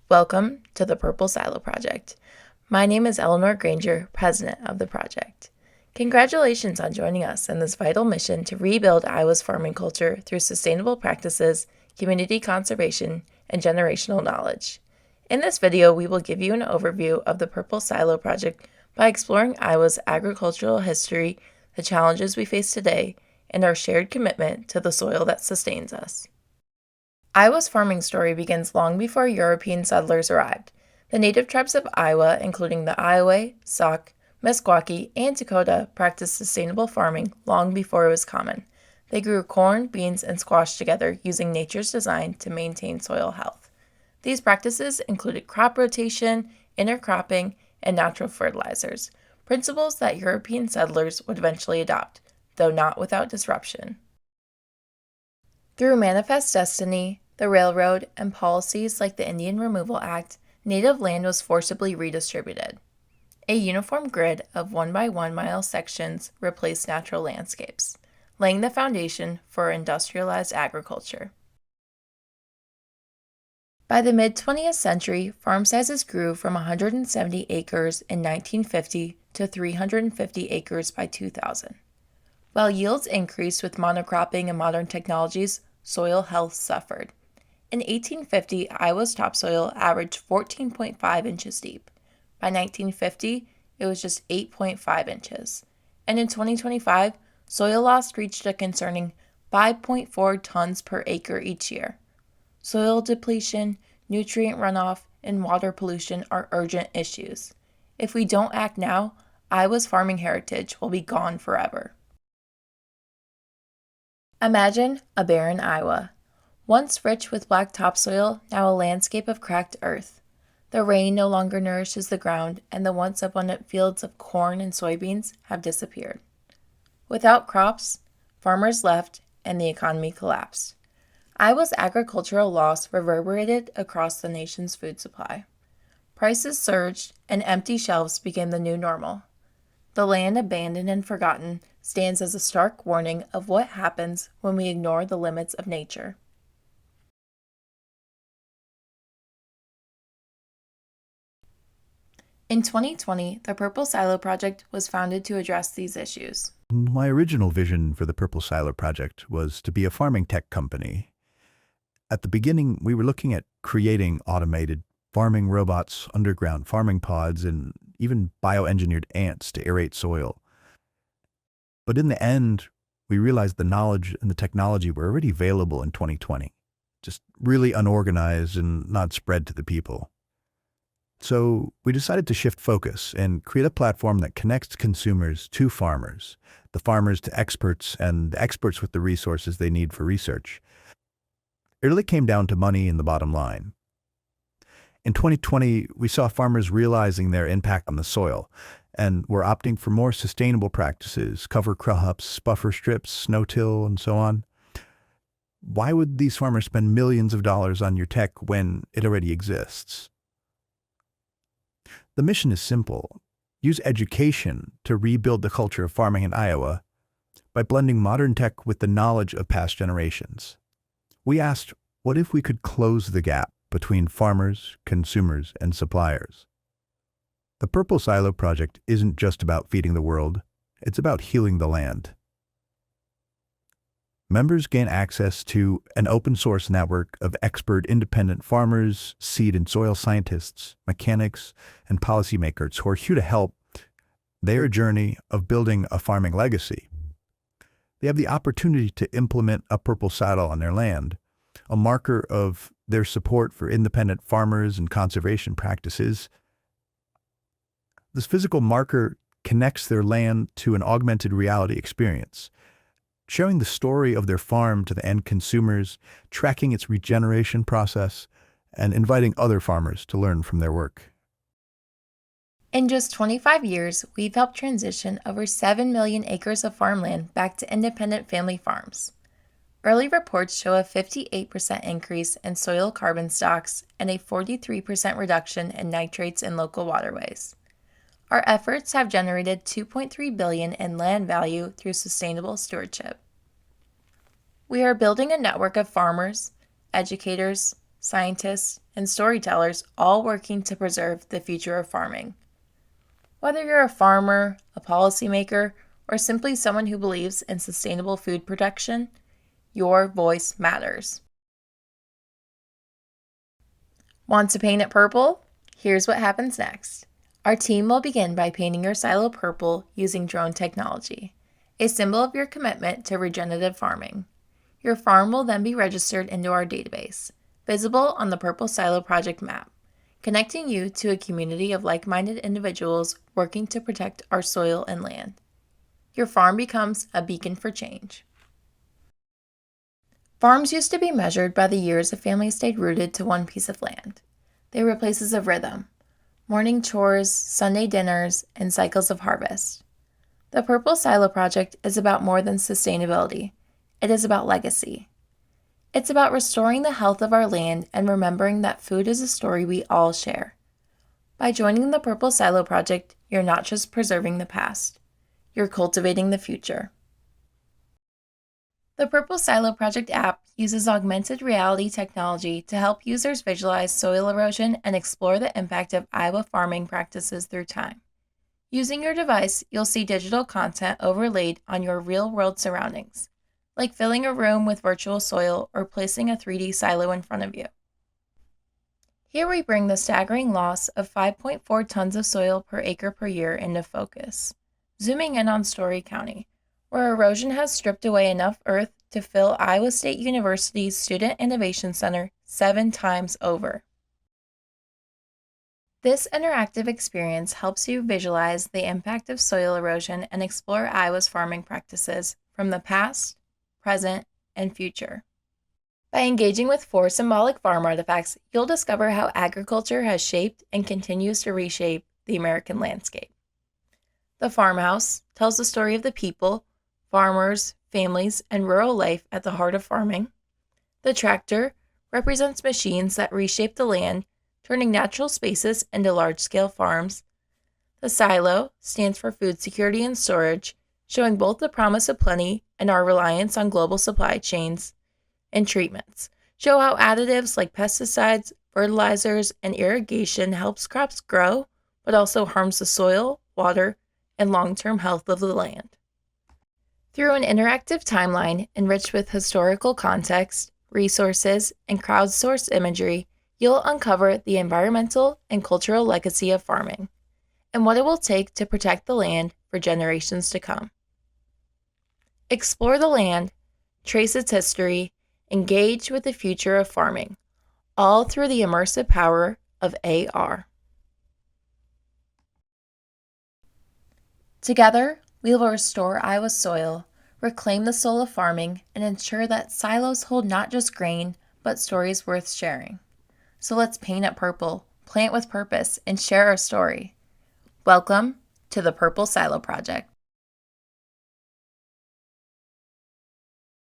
Welcome to the Purple Silo Project. My name is Eleanor Granger, president of the project. Congratulations on joining us in this vital mission to rebuild Iowa's farming culture through sustainable practices, community conservation, and generational knowledge. In this video, we will give you an overview of the Purple Silo Project by exploring Iowa's agricultural history, the challenges we face today, and our shared commitment to the soil that sustains us. Iowa's farming story begins long before European settlers arrived. The native tribes of Iowa, including the Iowa, Sauk, Meskwaki, and Dakota, practiced sustainable farming long before it was common. They grew corn, beans, and squash together using nature's design to maintain soil health. These practices included crop rotation, intercropping, and natural fertilizers, principles that European settlers would eventually adopt, though not without disruption. Through manifest destiny, the railroad, and policies like the Indian Removal Act, native land was forcibly redistributed. A uniform grid of 1-by-1 mile sections replaced natural landscapes, laying the foundation for industrialized agriculture. By the mid-20th century, farm sizes grew from 170 acres in 1950 to 350 acres by 2000. While yields increased with monocropping and modern technologies, soil health suffered. In 1850, Iowa's topsoil averaged 14.5 inches deep. By 1950, it was just 8.5 inches. And in 2025, soil loss reached a concerning 5.4 tons per acre each year. Soil depletion, nutrient runoff, and water pollution are urgent issues. If we don't act now, Iowa's farming heritage will be gone forever. Imagine a barren Iowa. Once rich with black topsoil, now a landscape of cracked earth. The rain no longer nourishes the ground, and the once abundant fields of corn and soybeans have disappeared. Without crops, farmers left, and the economy collapsed. Iowa's agricultural loss reverberated across the nation's food supply. Prices surged, and empty shelves became the new normal. The land abandoned and forgotten stands as a stark warning of what happens when we ignore the limits of nature. In 2020, the Purple Silo Project was founded to address these issues. My original vision for the Purple Silo Project was to be a farming tech company. At the beginning, we were looking at creating automated farming robots, underground farming pods, and even bioengineered ants to aerate soil. But in the end, we realized the knowledge and the technology were already available in 2020, just really unorganized and not spread to the people. So we decided to shift focus and create a platform that connects consumers to farmers, the farmers to experts, and the experts with the resources they need for research. It really came down to money and the bottom line. In 2020, we saw farmers realizing their impact on the soil, and were opting for more sustainable practices, cover crops, buffer strips, no-till, and so on. Why would these farmers spend millions of dollars on your tech when it already exists? The mission is simple. Use education to rebuild the culture of farming in Iowa by blending modern tech with the knowledge of past generations. We asked, what if we could close the gap between farmers, consumers, and suppliers? The Purple Silo Project isn't just about feeding the world, it's about healing the land. Members gain access to an open-source network of expert independent farmers, seed and soil scientists, mechanics, and policymakers who are here to help their journey of building a farming legacy. They have the opportunity to implement a purple silo on their land, a marker of their support for independent farmers and conservation practices. This physical marker connects their land to an augmented reality experience, showing the story of their farm to the end consumers, tracking its regeneration process, and inviting other farmers to learn from their work. In just 25 years, we've helped transition over 7 million acres of farmland back to independent family farms. Early reports show a 58% increase in soil carbon stocks and a 43% reduction in nitrates in local waterways. Our efforts have generated $2.3 billion in land value through sustainable stewardship. We are building a network of farmers, educators, scientists, and storytellers all working to preserve the future of farming. Whether you're a farmer, a policymaker, or simply someone who believes in sustainable food production, your voice matters. Want to paint it purple? Here's what happens next. Our team will begin by painting your silo purple using drone technology, a symbol of your commitment to regenerative farming. Your farm will then be registered into our database, visible on the Purple Silo Project map, connecting you to a community of like-minded individuals working to protect our soil and land. Your farm becomes a beacon for change. Farms used to be measured by the years a family stayed rooted to one piece of land. They were places of rhythm, morning chores, Sunday dinners, and cycles of harvest. The Purple Silo Project is about more than sustainability. It is about legacy. It's about restoring the health of our land and remembering that food is a story we all share. By joining the Purple Silo Project, you're not just preserving the past, you're cultivating the future. The Purple Silo Project app uses augmented reality technology to help users visualize soil erosion and explore the impact of Iowa farming practices through time. Using your device, you'll see digital content overlaid on your real-world surroundings, like filling a room with virtual soil or placing a 3D silo in front of you. Here we bring the staggering loss of 5.4 tons of soil per acre per year into focus, zooming in on Story County, where erosion has stripped away enough earth to fill Iowa State University's Student Innovation Center 7 times over. This interactive experience helps you visualize the impact of soil erosion and explore Iowa's farming practices from the past, present, and future. By engaging with 4 symbolic farm artifacts, you'll discover how agriculture has shaped and continues to reshape the American landscape. The Farmhouse tells the story of the people, farmers, families, and rural life at the heart of farming. The tractor represents machines that reshape the land, turning natural spaces into large-scale farms. The silo stands for food security and storage, showing both the promise of plenty and our reliance on global supply chains. And treatments show how additives like pesticides, fertilizers, and irrigation helps crops grow, but also harms the soil, water, and long-term health of the land. Through an interactive timeline enriched with historical context, resources, and crowdsourced imagery, you'll uncover the environmental and cultural legacy of farming, and what it will take to protect the land for generations to come. Explore the land, trace its history, engage with the future of farming, all through the immersive power of AR. Together, we will restore Iowa's soil, reclaim the soul of farming, and ensure that silos hold not just grain, but stories worth sharing. So let's paint it purple, plant with purpose, and share our story. Welcome to the Purple Silo Project.